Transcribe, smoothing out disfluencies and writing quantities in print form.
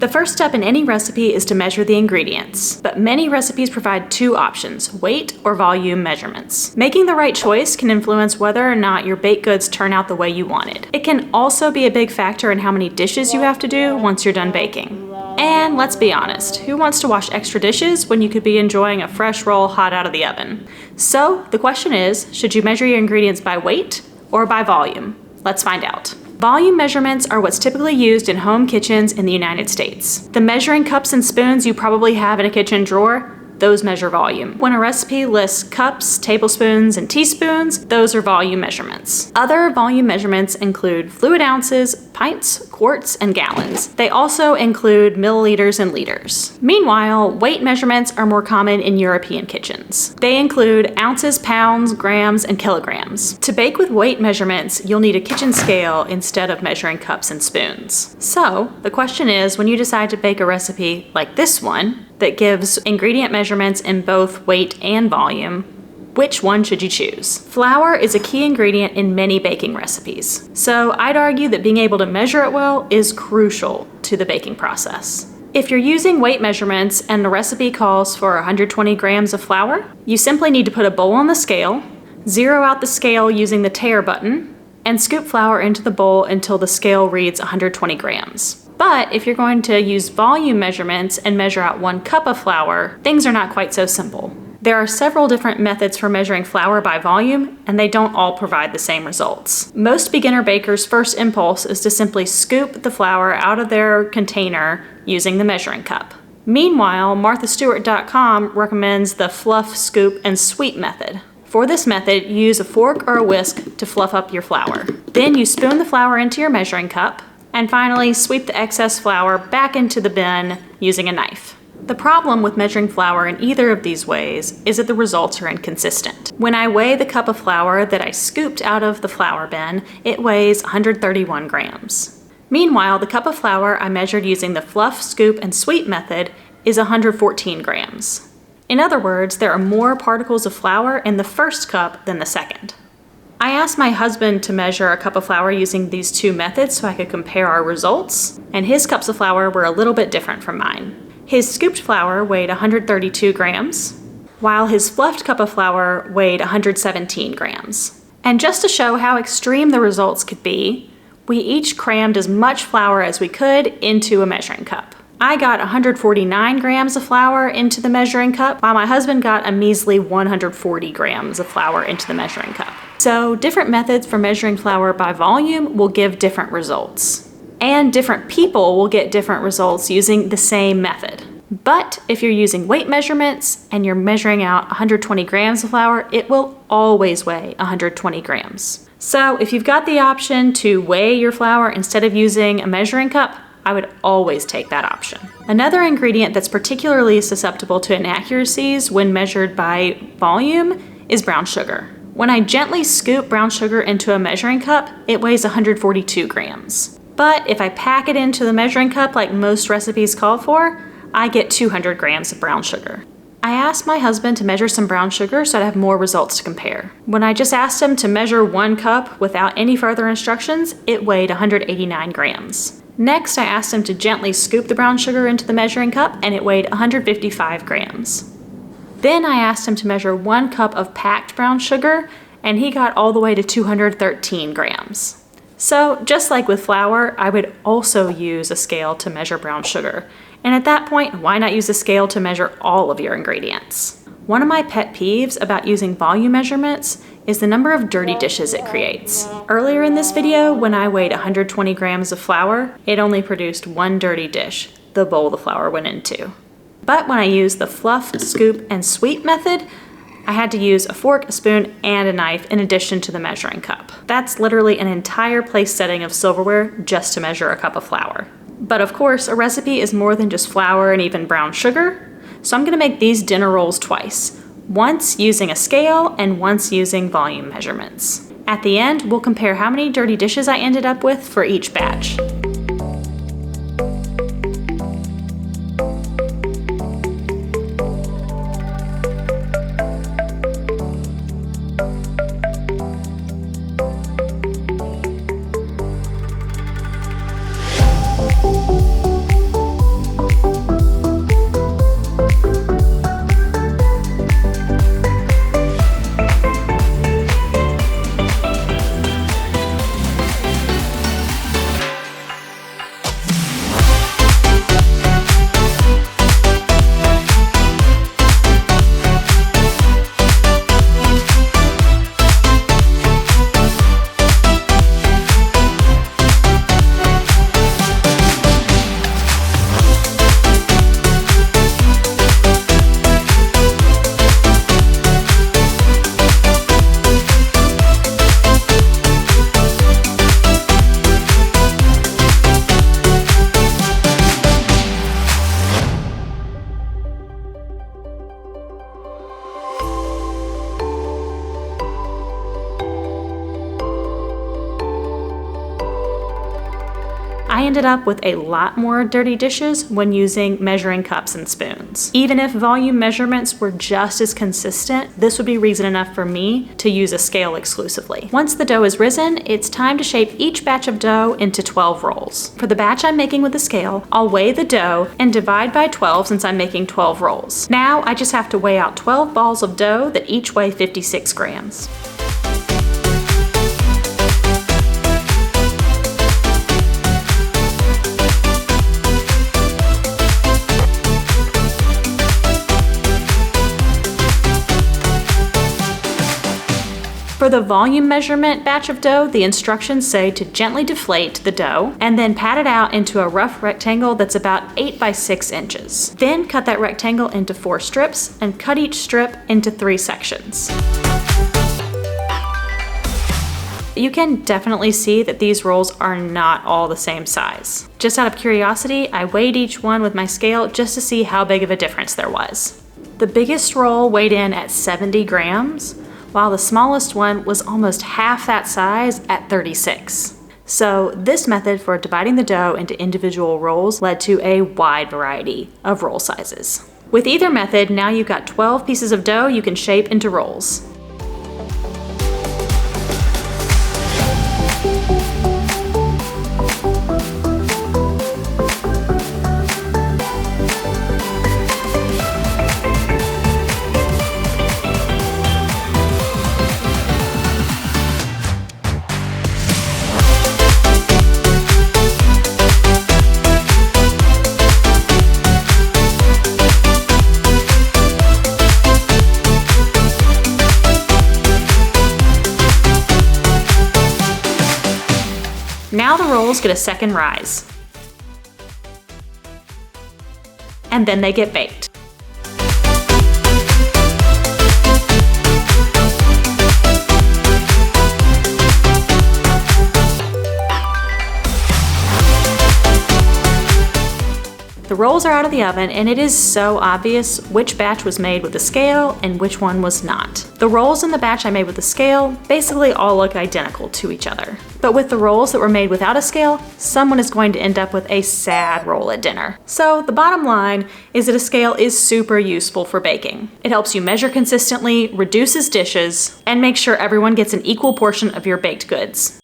The first step in any recipe is to measure the ingredients, but many recipes provide two options, weight or volume measurements. Making the right choice can influence whether or not your baked goods turn out the way you wanted. It can also be a big factor in how many dishes you have to do once you're done baking. And let's be honest, who wants to wash extra dishes when you could be enjoying a fresh roll hot out of the oven? So the question is, should you measure your ingredients by weight or by volume? Let's find out. Volume measurements are what's typically used in home kitchens in the United States. The measuring cups and spoons you probably have in a kitchen drawer, those measure volume. When a recipe lists cups, tablespoons, and teaspoons, those are volume measurements. Other volume measurements include fluid ounces, pints, quarts, and gallons. They also include milliliters and liters. Meanwhile, weight measurements are more common in European kitchens. They include ounces, pounds, grams, and kilograms. To bake with weight measurements, you'll need a kitchen scale instead of measuring cups and spoons. So, the question is, when you decide to bake a recipe like this one, that gives ingredient measurements in both weight and volume, which one should you choose? Flour is a key ingredient in many baking recipes, so I'd argue that being able to measure it well is crucial to the baking process. If you're using weight measurements and the recipe calls for 120 grams of flour, you simply need to put a bowl on the scale, zero out the scale using the tare button, and scoop flour into the bowl until the scale reads 120 grams. But if you're going to use volume measurements and measure out 1 cup of flour, things are not quite so simple. There are several different methods for measuring flour by volume, and they don't all provide the same results. Most beginner bakers' first impulse is to simply scoop the flour out of their container using the measuring cup. Meanwhile, MarthaStewart.com recommends the fluff, scoop, and sweep method. For this method, you use a fork or a whisk to fluff up your flour. Then you spoon the flour into your measuring cup, and finally sweep the excess flour back into the bin using a knife. The problem with measuring flour in either of these ways is that the results are inconsistent. When I weigh the cup of flour that I scooped out of the flour bin, it weighs 131 grams. Meanwhile, the cup of flour I measured using the fluff, scoop, and sweep method is 114 grams. In other words, there are more particles of flour in the first cup than the second. I asked my husband to measure a cup of flour using these two methods so I could compare our results, and his cups of flour were a little bit different from mine. His scooped flour weighed 132 grams, while his fluffed cup of flour weighed 117 grams. And just to show how extreme the results could be, we each crammed as much flour as we could into a measuring cup. I got 149 grams of flour into the measuring cup, while my husband got a measly 140 grams of flour into the measuring cup. So different methods for measuring flour by volume will give different results. And different people will get different results using the same method. But if you're using weight measurements and you're measuring out 120 grams of flour, it will always weigh 120 grams. So if you've got the option to weigh your flour instead of using a measuring cup, I would always take that option. Another ingredient that's particularly susceptible to inaccuracies when measured by volume is brown sugar. When I gently scoop brown sugar into a measuring cup, it weighs 142 grams. But if I pack it into the measuring cup like most recipes call for, I get 200 grams of brown sugar. I asked my husband to measure some brown sugar so I'd have more results to compare. When I just asked him to measure 1 cup without any further instructions, it weighed 189 grams. Next, I asked him to gently scoop the brown sugar into the measuring cup, and it weighed 155 grams. Then I asked him to measure 1 cup of packed brown sugar, and he got all the way to 213 grams. So just like with flour, I would also use a scale to measure brown sugar. And at that point, why not use a scale to measure all of your ingredients? One of my pet peeves about using volume measurements is the number of dirty dishes it creates. Earlier in this video, when I weighed 120 grams of flour, it only produced 1 dirty dish, the bowl the flour went into. But when I used the fluff, scoop, and sweep method, I had to use a fork, a spoon, and a knife in addition to the measuring cup. That's literally an entire place setting of silverware just to measure a cup of flour. But of course, a recipe is more than just flour and even brown sugar, so I'm gonna make these dinner rolls twice. Once using a scale and once using volume measurements. At the end, we'll compare how many dirty dishes I ended up with for each batch. ended up with a lot more dirty dishes when using measuring cups and spoons. Even if volume measurements were just as consistent, this would be reason enough for me to use a scale exclusively. Once the dough is risen, it's time to shape each batch of dough into 12 rolls. For the batch I'm making with the scale, I'll weigh the dough and divide by 12 since I'm making 12 rolls. Now I just have to weigh out 12 balls of dough that each weigh 56 grams. For the volume measurement batch of dough, the instructions say to gently deflate the dough and then pat it out into a rough rectangle that's about 8 by 6 inches. Then cut that rectangle into 4 strips and cut each strip into 3 sections. You can definitely see that these rolls are not all the same size. Just out of curiosity, I weighed each one with my scale just to see how big of a difference there was. The biggest roll weighed in at 70 grams, while the smallest one was almost half that size at 36. So this method for dividing the dough into individual rolls led to a wide variety of roll sizes. With either method, now you've got 12 pieces of dough you can shape into rolls. Now the rolls get a second rise. And then they get baked. The rolls are out of the oven, and it is so obvious which batch was made with the scale and which one was not. The rolls in the batch I made with the scale basically all look identical to each other. But with the rolls that were made without a scale, someone is going to end up with a sad roll at dinner. So the bottom line is that a scale is super useful for baking. It helps you measure consistently, reduces dishes, and makes sure everyone gets an equal portion of your baked goods.